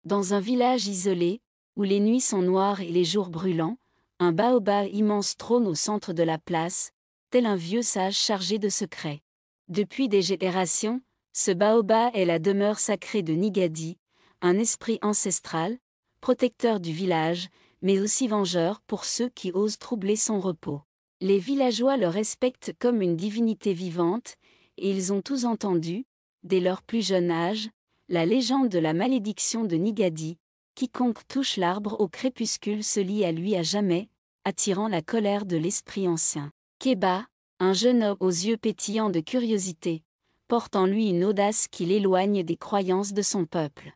Dans un village isolé, où les nuits sont noires et les jours brûlants, un baobab immense trône au centre de la place, tel un vieux sage chargé de secrets. Depuis des générations, ce baobab est la demeure sacrée de Nigadi, un esprit ancestral, protecteur du village, mais aussi vengeur pour ceux qui osent troubler son repos. Les villageois le respectent comme une divinité vivante, et ils ont tous entendu, dès leur plus jeune âge, la légende de la malédiction de Nigadi. Quiconque touche l'arbre au crépuscule se lie à lui à jamais, attirant la colère de l'esprit ancien. Keba, un jeune homme aux yeux pétillants de curiosité, porte en lui une audace qui l'éloigne des croyances de son peuple.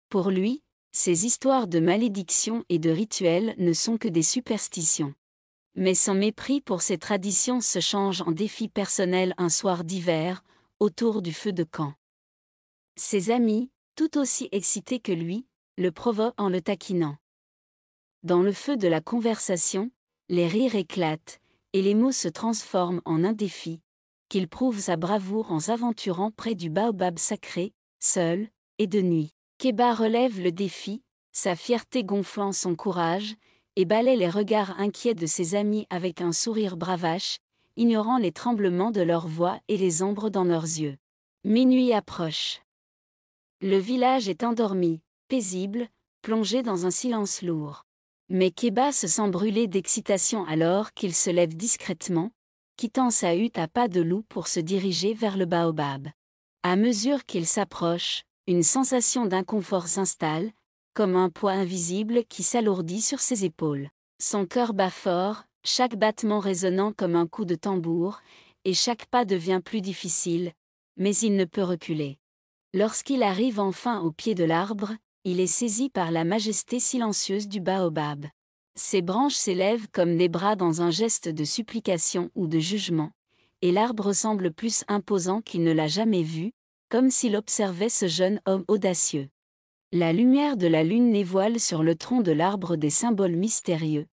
Pour lui, ces histoires de malédiction et de rituels ne sont que des superstitions. Mais son mépris pour ces traditions se change en défi personnel un soir d'hiver, autour du feu de camp. Ses amis, tout aussi excités que lui, le provoquent en le taquinant. Dans le feu de la conversation, les rires éclatent, et les mots se transforment en un défi, qu'il prouve sa bravoure en s'aventurant près du baobab sacré, seul, et de nuit. Keba relève le défi, sa fierté gonflant son courage, et balaie les regards inquiets de ses amis avec un sourire bravache, ignorant les tremblements de leur voix et les ombres dans leurs yeux. Minuit approche. Le village est endormi, paisible, plongé dans un silence lourd. Mais Keba se sent brûler d'excitation alors qu'il se lève discrètement, quittant sa hutte à pas de loup pour se diriger vers le baobab. À mesure qu'il s'approche, une sensation d'inconfort s'installe, comme un poids invisible qui s'alourdit sur ses épaules. Son cœur bat fort, chaque battement résonnant comme un coup de tambour, et chaque pas devient plus difficile, mais il ne peut reculer. Lorsqu'il arrive enfin au pied de l'arbre, il est saisi par la majesté silencieuse du baobab. Ses branches s'élèvent comme des bras dans un geste de supplication ou de jugement, et l'arbre semble plus imposant qu'il ne l'a jamais vu, comme s'il observait ce jeune homme audacieux. La lumière de la lune dévoile sur le tronc de l'arbre des symboles mystérieux,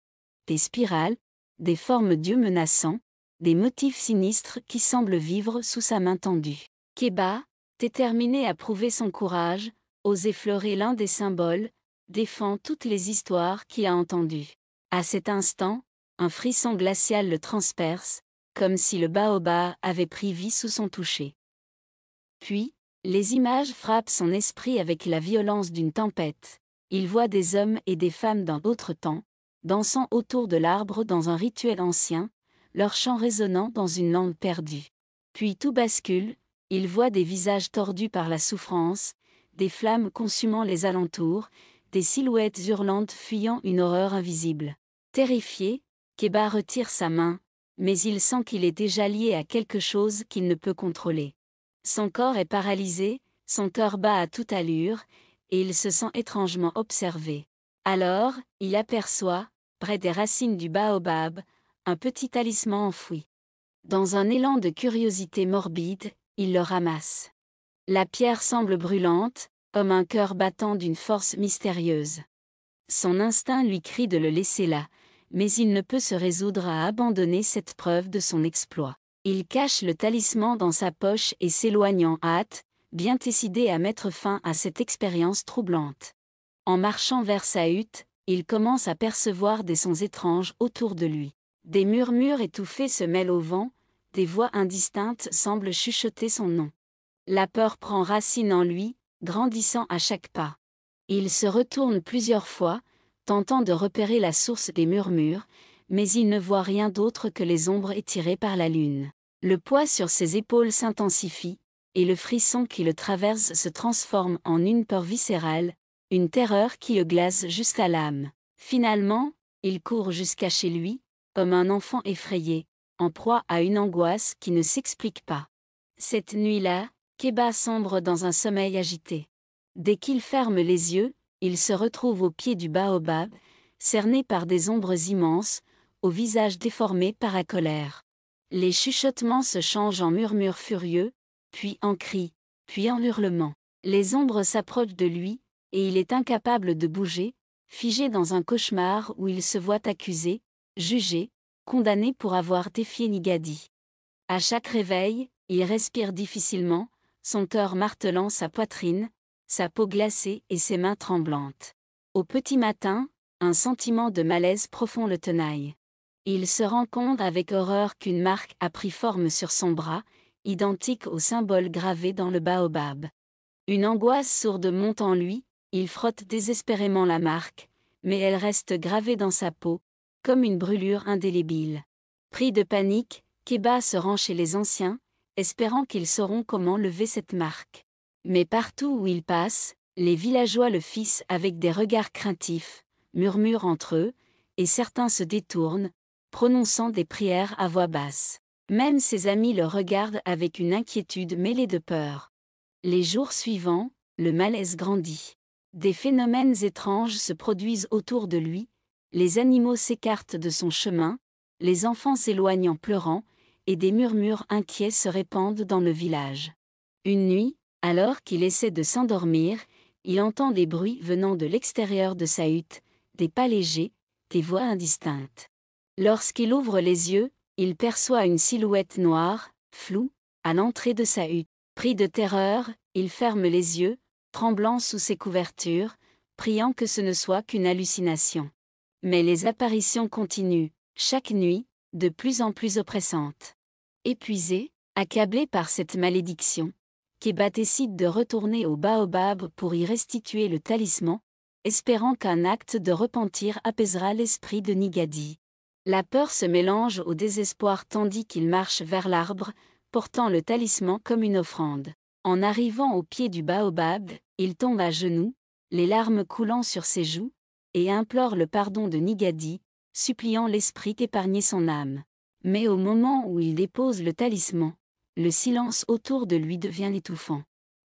des spirales, des formes d'yeux menaçants, des motifs sinistres qui semblent vivre sous sa main tendue. Keba, déterminé à prouver son courage, ose effleurer l'un des symboles, défend toutes les histoires qu'il a entendues. À cet instant, un frisson glacial le transperce, comme si le baobab avait pris vie sous son toucher. Puis, les images frappent son esprit avec la violence d'une tempête. Il voit des hommes et des femmes d'un autre temps, dansant autour de l'arbre dans un rituel ancien, leur chant résonnant dans une langue perdue. Puis tout bascule, il voit des visages tordus par la souffrance, des flammes consumant les alentours, des silhouettes hurlantes fuyant une horreur invisible. Terrifié, Keba retire sa main, mais il sent qu'il est déjà lié à quelque chose qu'il ne peut contrôler. Son corps est paralysé, son cœur bat à toute allure, et il se sent étrangement observé. Alors, il aperçoit, près des racines du baobab, un petit talisman enfoui. Dans un élan de curiosité morbide, il le ramasse. La pierre semble brûlante, comme un cœur battant d'une force mystérieuse. Son instinct lui crie de le laisser là, mais il ne peut se résoudre à abandonner cette preuve de son exploit. Il cache le talisman dans sa poche et s'éloigne en hâte, bien décidé à mettre fin à cette expérience troublante. En marchant vers sa hutte, il commence à percevoir des sons étranges autour de lui. Des murmures étouffés se mêlent au vent, des voix indistinctes semblent chuchoter son nom. La peur prend racine en lui, grandissant à chaque pas. Il se retourne plusieurs fois, tentant de repérer la source des murmures, mais il ne voit rien d'autre que les ombres étirées par la lune. Le poids sur ses épaules s'intensifie, et le frisson qui le traverse se transforme en une peur viscérale, une terreur qui le glace jusqu'à l'âme. Finalement, il court jusqu'à chez lui, comme un enfant effrayé, en proie à une angoisse qui ne s'explique pas. Cette nuit-là, Keba sombre dans un sommeil agité. Dès qu'il ferme les yeux, il se retrouve au pied du baobab, cerné par des ombres immenses, au visage déformé par la colère. Les chuchotements se changent en murmures furieux, puis en cris, puis en hurlements. Les ombres s'approchent de lui, et il est incapable de bouger, figé dans un cauchemar où il se voit accusé, jugé, condamné pour avoir défié Nigadi. À chaque réveil, il respire difficilement, son cœur martelant sa poitrine, sa peau glacée et ses mains tremblantes. Au petit matin, un sentiment de malaise profond le tenaille. Il se rend compte avec horreur qu'une marque a pris forme sur son bras, identique au symbole gravé dans le baobab. Une angoisse sourde monte en lui, il frotte désespérément la marque, mais elle reste gravée dans sa peau, comme une brûlure indélébile. Pris de panique, Keba se rend chez les anciens, espérant qu'ils sauront comment lever cette marque. Mais partout où il passe, les villageois le fixent avec des regards craintifs, murmurent entre eux, et certains se détournent, prononçant des prières à voix basse. Même ses amis le regardent avec une inquiétude mêlée de peur. Les jours suivants, le malaise grandit. Des phénomènes étranges se produisent autour de lui, les animaux s'écartent de son chemin, les enfants s'éloignent en pleurant, et des murmures inquiets se répandent dans le village. Une nuit, alors qu'il essaie de s'endormir, il entend des bruits venant de l'extérieur de sa hutte, des pas légers, des voix indistinctes. Lorsqu'il ouvre les yeux, il perçoit une silhouette noire, floue, à l'entrée de sa hutte. Pris de terreur, il ferme les yeux, tremblant sous ses couvertures, priant que ce ne soit qu'une hallucination. Mais les apparitions continuent, chaque nuit, de plus en plus oppressantes. Épuisé, accablé par cette malédiction, Keba décide de retourner au baobab pour y restituer le talisman, espérant qu'un acte de repentir apaisera l'esprit de Nigadi. La peur se mélange au désespoir tandis qu'il marche vers l'arbre, portant le talisman comme une offrande. En arrivant au pied du baobab, il tombe à genoux, les larmes coulant sur ses joues, et implore le pardon de Nigadi, suppliant l'esprit d'épargner son âme. Mais au moment où il dépose le talisman, le silence autour de lui devient étouffant.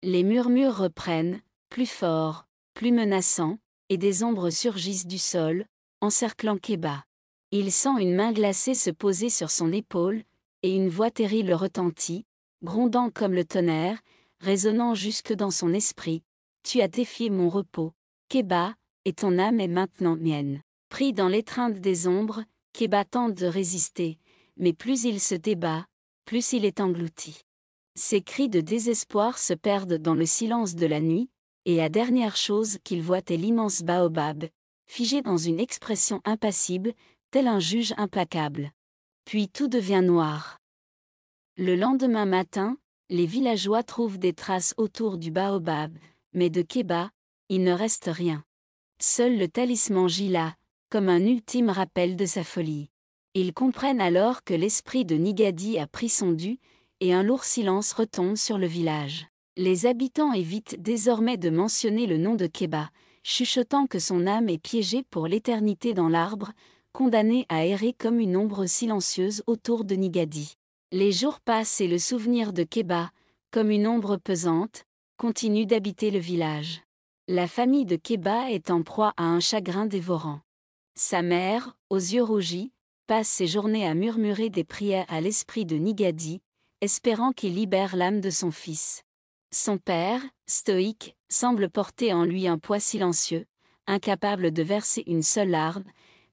Les murmures reprennent, plus forts, plus menaçants, et des ombres surgissent du sol, encerclant Keba. Il sent une main glacée se poser sur son épaule, et une voix terrible retentit, grondant comme le tonnerre, résonnant jusque dans son esprit. « Tu as défié mon repos, Keba, et ton âme est maintenant mienne. » Pris dans l'étreinte des ombres, Keba tente de résister, mais plus il se débat, plus il est englouti. Ses cris de désespoir se perdent dans le silence de la nuit, et la dernière chose qu'il voit est l'immense baobab, figé dans une expression impassible, tel un juge implacable. Puis tout devient noir. Le lendemain matin, les villageois trouvent des traces autour du baobab, mais de Keba, il ne reste rien. Seul le talisman gît là, comme un ultime rappel de sa folie. Ils comprennent alors que l'esprit de Nigadi a pris son dû, et un lourd silence retombe sur le village. Les habitants évitent désormais de mentionner le nom de Keba, chuchotant que son âme est piégée pour l'éternité dans l'arbre, condamnée à errer comme une ombre silencieuse autour de Nigadi. Les jours passent et le souvenir de Keba, comme une ombre pesante, continue d'habiter le village. La famille de Keba est en proie à un chagrin dévorant. Sa mère, aux yeux rougis, passe ses journées à murmurer des prières à l'esprit de Nigadi, espérant qu'il libère l'âme de son fils. Son père, stoïque, semble porter en lui un poids silencieux, incapable de verser une seule larme,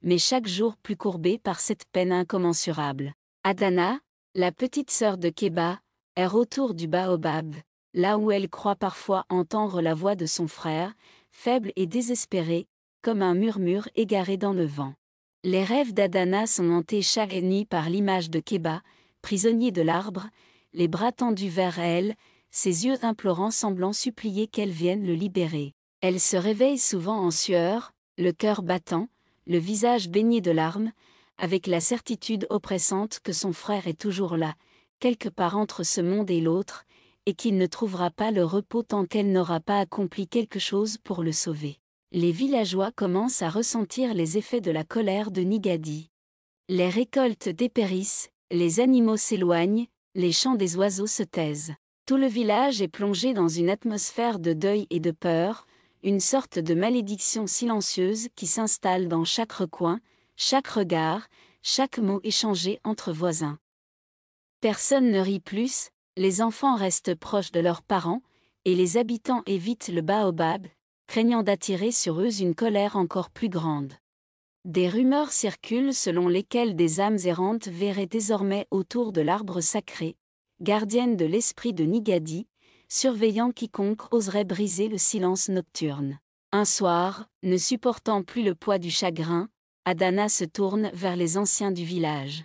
mais chaque jour plus courbé par cette peine incommensurable. Adana, la petite sœur de Keba, erre autour du baobab, là où elle croit parfois entendre la voix de son frère, faible et désespérée, comme un murmure égaré dans le vent. Les rêves d'Adana sont hantés chaque nuit par l'image de Keba, prisonnier de l'arbre, les bras tendus vers elle, ses yeux implorants semblant supplier qu'elle vienne le libérer. Elle se réveille souvent en sueur, le cœur battant, le visage baigné de larmes, avec la certitude oppressante que son frère est toujours là, quelque part entre ce monde et l'autre, et qu'il ne trouvera pas le repos tant qu'elle n'aura pas accompli quelque chose pour le sauver. Les villageois commencent à ressentir les effets de la colère de Nigadi. Les récoltes dépérissent, les animaux s'éloignent, les chants des oiseaux se taisent. Tout le village est plongé dans une atmosphère de deuil et de peur, une sorte de malédiction silencieuse qui s'installe dans chaque recoin, chaque regard, chaque mot échangé entre voisins. Personne ne rit plus, les enfants restent proches de leurs parents, et les habitants évitent le baobab, craignant d'attirer sur eux une colère encore plus grande. Des rumeurs circulent selon lesquelles des âmes errantes verraient désormais autour de l'arbre sacré, gardienne de l'esprit de Nigadi, surveillant quiconque oserait briser le silence nocturne. Un soir, ne supportant plus le poids du chagrin, Adana se tourne vers les anciens du village.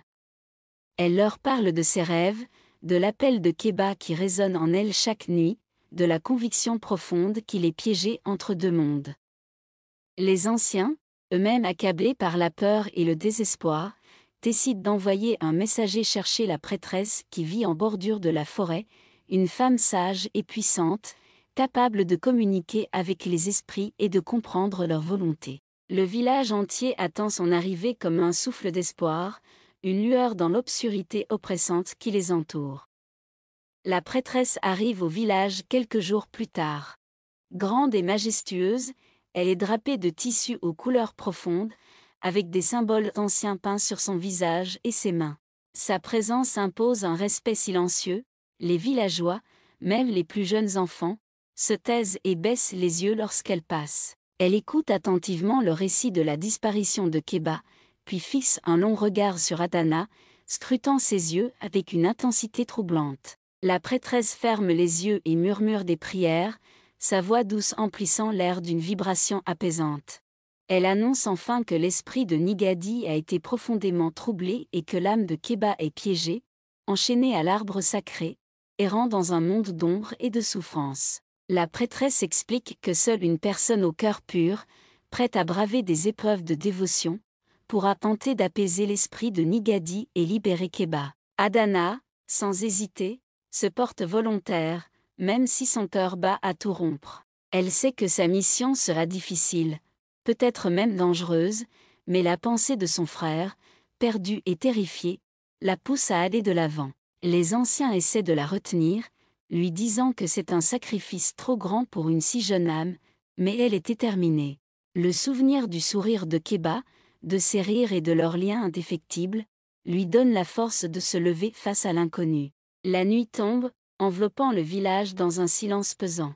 Elle leur parle de ses rêves, de l'appel de Keba qui résonne en elle chaque nuit, de la conviction profonde qu'il est piégé entre deux mondes. Les anciens, eux-mêmes accablés par la peur et le désespoir, décident d'envoyer un messager chercher la prêtresse qui vit en bordure de la forêt, une femme sage et puissante, capable de communiquer avec les esprits et de comprendre leur volonté. Le village entier attend son arrivée comme un souffle d'espoir, une lueur dans l'obscurité oppressante qui les entoure. La prêtresse arrive au village quelques jours plus tard. Grande et majestueuse, elle est drapée de tissus aux couleurs profondes, avec des symboles anciens peints sur son visage et ses mains. Sa présence impose un respect silencieux, les villageois, même les plus jeunes enfants, se taisent et baissent les yeux lorsqu'elle passe. Elle écoute attentivement le récit de la disparition de Keba, puis fixe un long regard sur Adana, scrutant ses yeux avec une intensité troublante. La prêtresse ferme les yeux et murmure des prières, sa voix douce emplissant l'air d'une vibration apaisante. Elle annonce enfin que l'esprit de Nigadi a été profondément troublé et que l'âme de Keba est piégée, enchaînée à l'arbre sacré, errant dans un monde d'ombre et de souffrance. La prêtresse explique que seule une personne au cœur pur, prête à braver des épreuves de dévotion, pourra tenter d'apaiser l'esprit de Nigadi et libérer Keba. Adana, sans hésiter, se porte volontaire, même si son cœur bat à tout rompre. Elle sait que sa mission sera difficile, peut-être même dangereuse, mais la pensée de son frère, perdu et terrifié, la pousse à aller de l'avant. Les anciens essaient de la retenir, lui disant que c'est un sacrifice trop grand pour une si jeune âme, mais elle est déterminée. Le souvenir du sourire de Keba, de ses rires et de leur lien indéfectible, lui donne la force de se lever face à l'inconnu. La nuit tombe, enveloppant le village dans un silence pesant.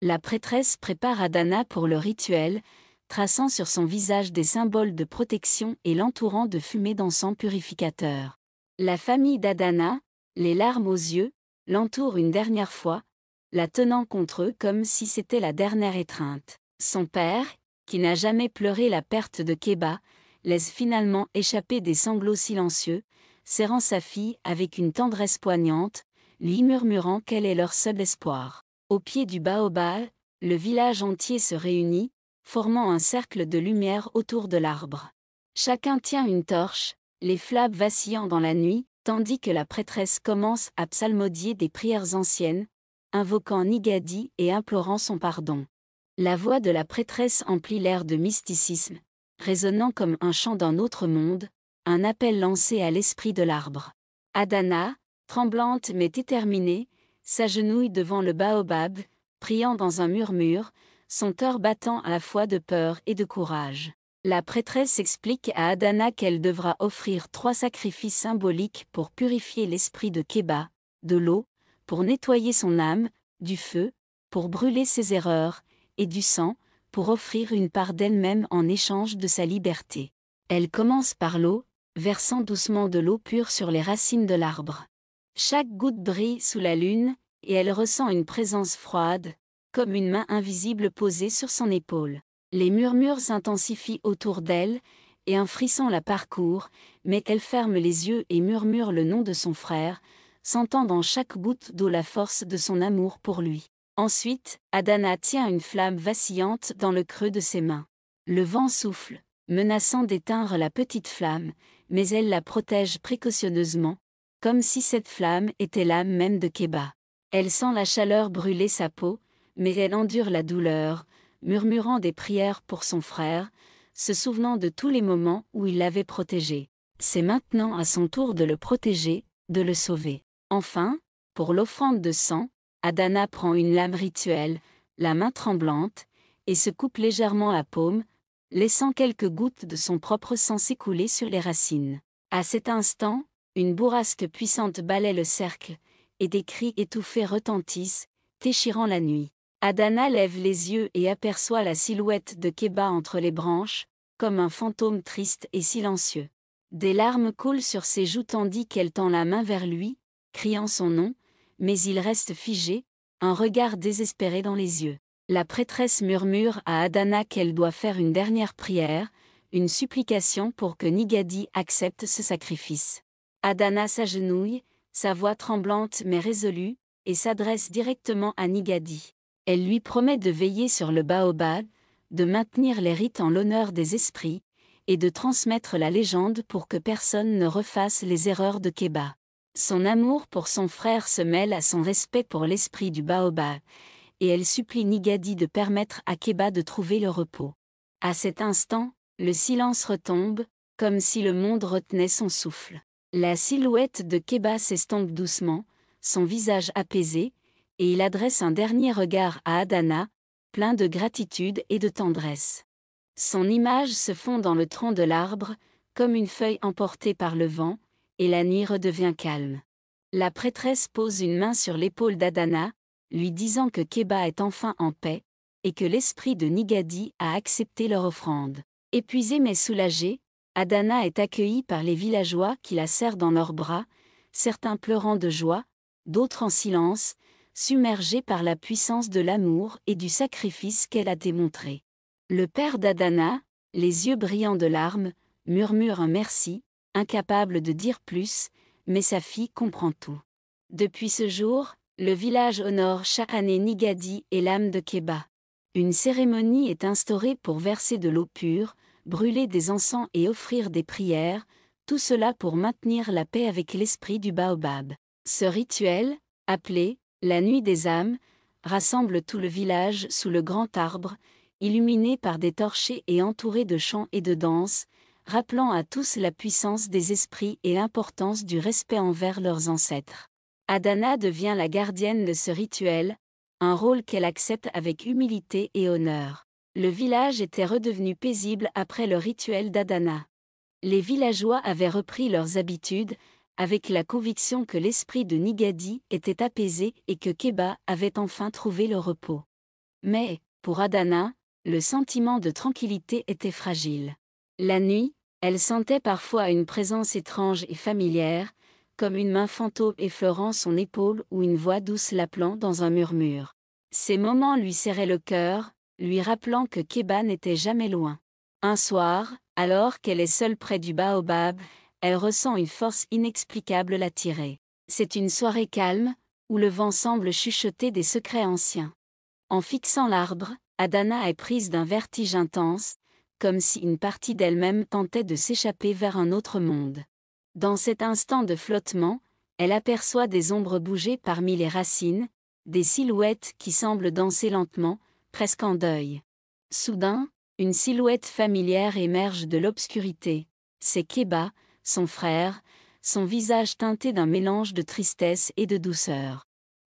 La prêtresse prépare Adana pour le rituel, traçant sur son visage des symboles de protection et l'entourant de fumée d'encens purificateur. La famille d'Adana, les larmes aux yeux, l'entoure une dernière fois, la tenant contre eux comme si c'était la dernière étreinte. Son père, qui n'a jamais pleuré la perte de Keba, laisse finalement échapper des sanglots silencieux, serrant sa fille avec une tendresse poignante, lui murmurant qu'elle est leur seul espoir. Au pied du baobab, le village entier se réunit, formant un cercle de lumière autour de l'arbre. Chacun tient une torche, les flammes vacillant dans la nuit, tandis que la prêtresse commence à psalmodier des prières anciennes, invoquant Nigadi et implorant son pardon. La voix de la prêtresse emplit l'air de mysticisme, résonnant comme un chant d'un autre monde, un appel lancé à l'esprit de l'arbre. Adana, tremblante mais déterminée, s'agenouille devant le baobab, priant dans un murmure, son cœur battant à la fois de peur et de courage. La prêtresse explique à Adana qu'elle devra offrir 3 sacrifices symboliques pour purifier l'esprit de Keba, de l'eau, pour nettoyer son âme, du feu, pour brûler ses erreurs, et du sang, pour offrir une part d'elle-même en échange de sa liberté. Elle commence par l'eau, versant doucement de l'eau pure sur les racines de l'arbre. Chaque goutte brille sous la lune, et elle ressent une présence froide, comme une main invisible posée sur son épaule. Les murmures s'intensifient autour d'elle, et un frisson la parcourt, mais elle ferme les yeux et murmure le nom de son frère, sentant dans chaque goutte d'eau la force de son amour pour lui. Ensuite, Adana tient une flamme vacillante dans le creux de ses mains. Le vent souffle, menaçant d'éteindre la petite flamme, mais elle la protège précautionneusement, comme si cette flamme était l'âme même de Keba. Elle sent la chaleur brûler sa peau, mais elle endure la douleur, murmurant des prières pour son frère, se souvenant de tous les moments où il l'avait protégé. C'est maintenant à son tour de le protéger, de le sauver. Enfin, pour l'offrande de sang, Adana prend une lame rituelle, la main tremblante, et se coupe légèrement la paume, laissant quelques gouttes de son propre sang s'écouler sur les racines. À cet instant, une bourrasque puissante balaie le cercle, et des cris étouffés retentissent, déchirant la nuit. Adana lève les yeux et aperçoit la silhouette de Keba entre les branches, comme un fantôme triste et silencieux. Des larmes coulent sur ses joues tandis qu'elle tend la main vers lui, criant son nom, mais il reste figé, un regard désespéré dans les yeux. La prêtresse murmure à Adana qu'elle doit faire une dernière prière, une supplication pour que Nigadi accepte ce sacrifice. Adana s'agenouille, sa voix tremblante mais résolue, et s'adresse directement à Nigadi. Elle lui promet de veiller sur le baobab, de maintenir les rites en l'honneur des esprits, et de transmettre la légende pour que personne ne refasse les erreurs de Keba. Son amour pour son frère se mêle à son respect pour l'esprit du baobab, et elle supplie Nigadi de permettre à Keba de trouver le repos. À cet instant, le silence retombe, comme si le monde retenait son souffle. La silhouette de Keba s'estompe doucement, son visage apaisé, et il adresse un dernier regard à Adana, plein de gratitude et de tendresse. Son image se fond dans le tronc de l'arbre, comme une feuille emportée par le vent, et la nuit redevient calme. La prêtresse pose une main sur l'épaule d'Adana, lui disant que Keba est enfin en paix, et que l'esprit de Nigadi a accepté leur offrande. Épuisée mais soulagée, Adana est accueillie par les villageois qui la serrent dans leurs bras, certains pleurant de joie, d'autres en silence, submergés par la puissance de l'amour et du sacrifice qu'elle a démontré. Le père d'Adana, les yeux brillants de larmes, murmure un merci, incapable de dire plus, mais sa fille comprend tout. Depuis ce jour, le village honore chaque année Nigadi et l'âme de Keba. Une cérémonie est instaurée pour verser de l'eau pure, brûler des encens et offrir des prières, tout cela pour maintenir la paix avec l'esprit du baobab. Ce rituel, appelé « la nuit des âmes », rassemble tout le village sous le grand arbre, illuminé par des torchers et entouré de chants et de danses, rappelant à tous la puissance des esprits et l'importance du respect envers leurs ancêtres. Adana devient la gardienne de ce rituel, un rôle qu'elle accepte avec humilité et honneur. Le village était redevenu paisible après le rituel d'Adana. Les villageois avaient repris leurs habitudes, avec la conviction que l'esprit de Nigadi était apaisé et que Keba avait enfin trouvé le repos. Mais, pour Adana, le sentiment de tranquillité était fragile. La nuit, elle sentait parfois une présence étrange et familière, comme une main fantôme effleurant son épaule ou une voix douce l'appelant dans un murmure. Ces moments lui serraient le cœur, lui rappelant que Keba n'était jamais loin. Un soir, alors qu'elle est seule près du baobab, elle ressent une force inexplicable l'attirer. C'est une soirée calme, où le vent semble chuchoter des secrets anciens. En fixant l'arbre, Adana est prise d'un vertige intense, comme si une partie d'elle-même tentait de s'échapper vers un autre monde. Dans cet instant de flottement, elle aperçoit des ombres bouger parmi les racines, des silhouettes qui semblent danser lentement, presque en deuil. Soudain, une silhouette familière émerge de l'obscurité. C'est Keba, son frère, son visage teinté d'un mélange de tristesse et de douceur.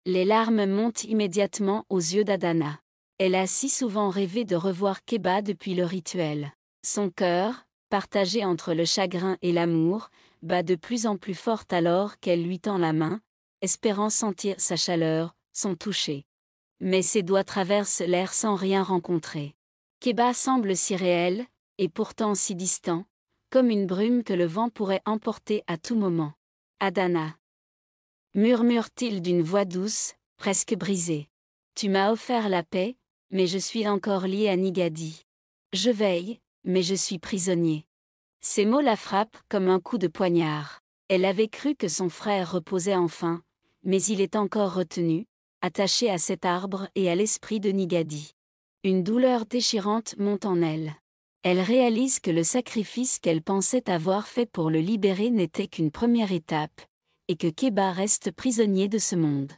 Les larmes montent immédiatement aux yeux d'Adana. Elle a si souvent rêvé de revoir Keba depuis le rituel. Son cœur, partagé entre le chagrin et l'amour, bat de plus en plus fort alors qu'elle lui tend la main, espérant sentir sa chaleur, son toucher. Mais ses doigts traversent l'air sans rien rencontrer. Keba semble si réel, et pourtant si distant, comme une brume que le vent pourrait emporter à tout moment. Adana, murmure-t-il d'une voix douce, presque brisée. Tu m'as offert la paix, mais je suis encore lié à Nigadi. Je veille, mais je suis prisonnier. Ces mots la frappent comme un coup de poignard. Elle avait cru que son frère reposait enfin, mais il est encore retenu, attaché à cet arbre et à l'esprit de Nigadi. Une douleur déchirante monte en elle. Elle réalise que le sacrifice qu'elle pensait avoir fait pour le libérer n'était qu'une première étape, et que Keba reste prisonnier de ce monde.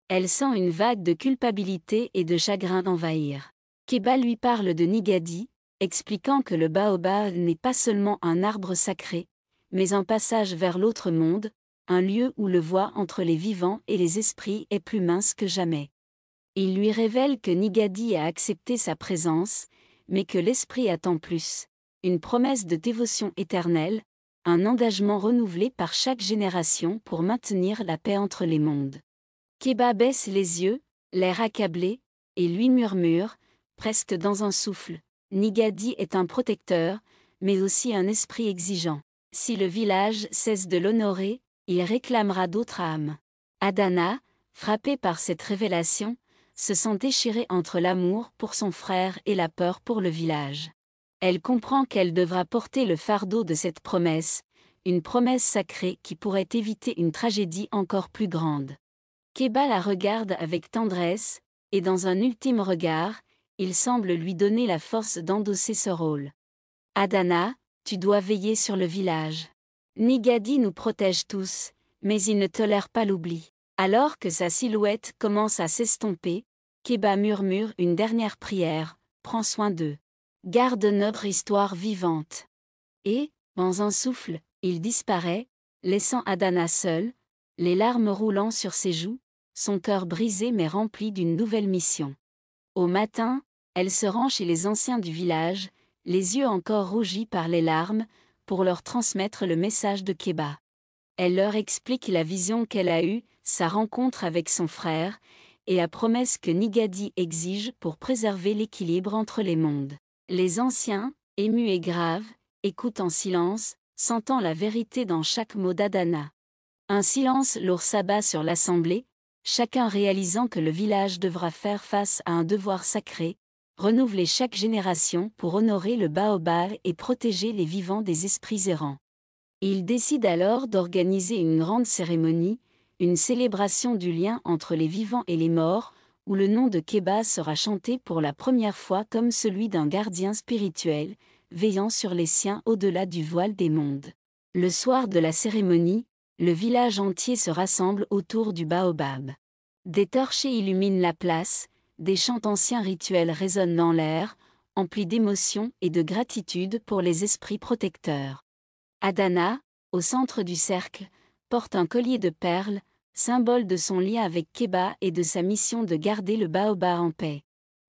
Elle sent une vague de culpabilité et de chagrin envahir. Keba lui parle de Nigadi, expliquant que le baobab n'est pas seulement un arbre sacré, mais un passage vers l'autre monde, un lieu où le voie entre les vivants et les esprits est plus mince que jamais. Il lui révèle que Nigadi a accepté sa présence, mais que l'esprit attend plus, une promesse de dévotion éternelle, un engagement renouvelé par chaque génération pour maintenir la paix entre les mondes. Keba baisse les yeux, l'air accablé, et lui murmure, presque dans un souffle, « Nigadi est un protecteur, mais aussi un esprit exigeant. Si le village cesse de l'honorer, il réclamera d'autres âmes. » Adana, frappée par cette révélation, se sent déchirée entre l'amour pour son frère et la peur pour le village. Elle comprend qu'elle devra porter le fardeau de cette promesse, une promesse sacrée qui pourrait éviter une tragédie encore plus grande. Keba la regarde avec tendresse, et dans un ultime regard, il semble lui donner la force d'endosser ce rôle. Adana, tu dois veiller sur le village. Nigadi nous protège tous, mais il ne tolère pas l'oubli. Alors que sa silhouette commence à s'estomper, Keba murmure une dernière prière, prends soin d'eux. Garde notre histoire vivante. Et, dans un souffle, il disparaît, laissant Adana seule, les larmes roulant sur ses joues, son cœur brisé mais rempli d'une nouvelle mission. Au matin, elle se rend chez les anciens du village, les yeux encore rougis par les larmes, pour leur transmettre le message de Keba. Elle leur explique la vision qu'elle a eue, sa rencontre avec son frère, et la promesse que Nigadi exige pour préserver l'équilibre entre les mondes. Les anciens, émus et graves, écoutent en silence, sentant la vérité dans chaque mot d'Adana. Un silence lourd s'abat sur l'assemblée, chacun réalisant que le village devra faire face à un devoir sacré, renouveler chaque génération pour honorer le baobab et protéger les vivants des esprits errants. Il décide alors d'organiser une grande cérémonie, une célébration du lien entre les vivants et les morts, où le nom de Keba sera chanté pour la première fois comme celui d'un gardien spirituel, veillant sur les siens au-delà du voile des mondes. Le soir de la cérémonie, le village entier se rassemble autour du baobab. Des torches illuminent la place, des chants anciens rituels résonnent dans l'air, emplis d'émotion et de gratitude pour les esprits protecteurs. Adana, au centre du cercle, porte un collier de perles, symbole de son lien avec Keba et de sa mission de garder le baobab en paix.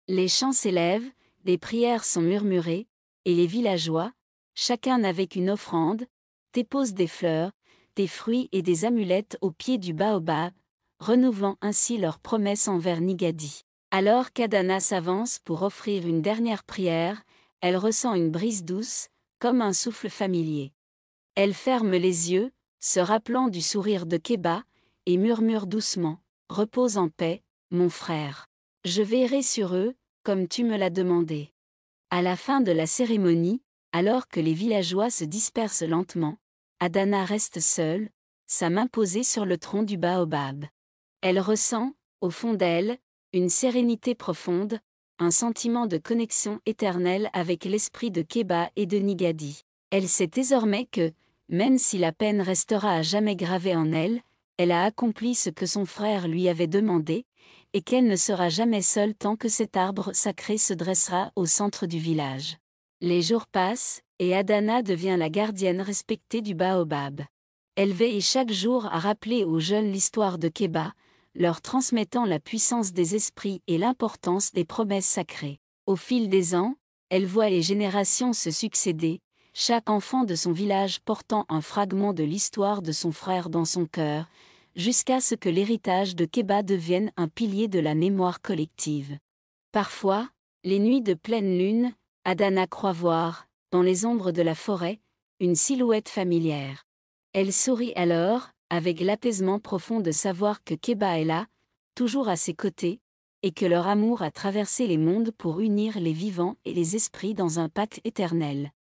Les chants s'élèvent, des prières sont murmurées, et les villageois, chacun avec une offrande, déposent des fleurs, des fruits et des amulettes au pied du baobab, renouvelant ainsi leur promesse envers Nigadi. Alors qu'Adana s'avance pour offrir une dernière prière, elle ressent une brise douce, comme un souffle familier. Elle ferme les yeux, se rappelant du sourire de Keba, et murmure doucement, « Repose en paix, mon frère. Je veillerai sur eux, comme tu me l'as demandé. » À la fin de la cérémonie, alors que les villageois se dispersent lentement, Adana reste seule, sa main posée sur le tronc du baobab. Elle ressent, au fond d'elle, une sérénité profonde, un sentiment de connexion éternelle avec l'esprit de Keba et de Nigadi. Elle sait désormais que, même si la peine restera à jamais gravée en elle, elle a accompli ce que son frère lui avait demandé, et qu'elle ne sera jamais seule tant que cet arbre sacré se dressera au centre du village. Les jours passent, et Adana devient la gardienne respectée du baobab. Elle veille chaque jour à rappeler aux jeunes l'histoire de Keba, leur transmettant la puissance des esprits et l'importance des promesses sacrées. Au fil des ans, elle voit les générations se succéder, chaque enfant de son village portant un fragment de l'histoire de son frère dans son cœur, jusqu'à ce que l'héritage de Keba devienne un pilier de la mémoire collective. Parfois, les nuits de pleine lune, Adana croit voir, dans les ombres de la forêt, une silhouette familière. Elle sourit alors, avec l'apaisement profond de savoir que Keba est là, toujours à ses côtés, et que leur amour a traversé les mondes pour unir les vivants et les esprits dans un pacte éternel.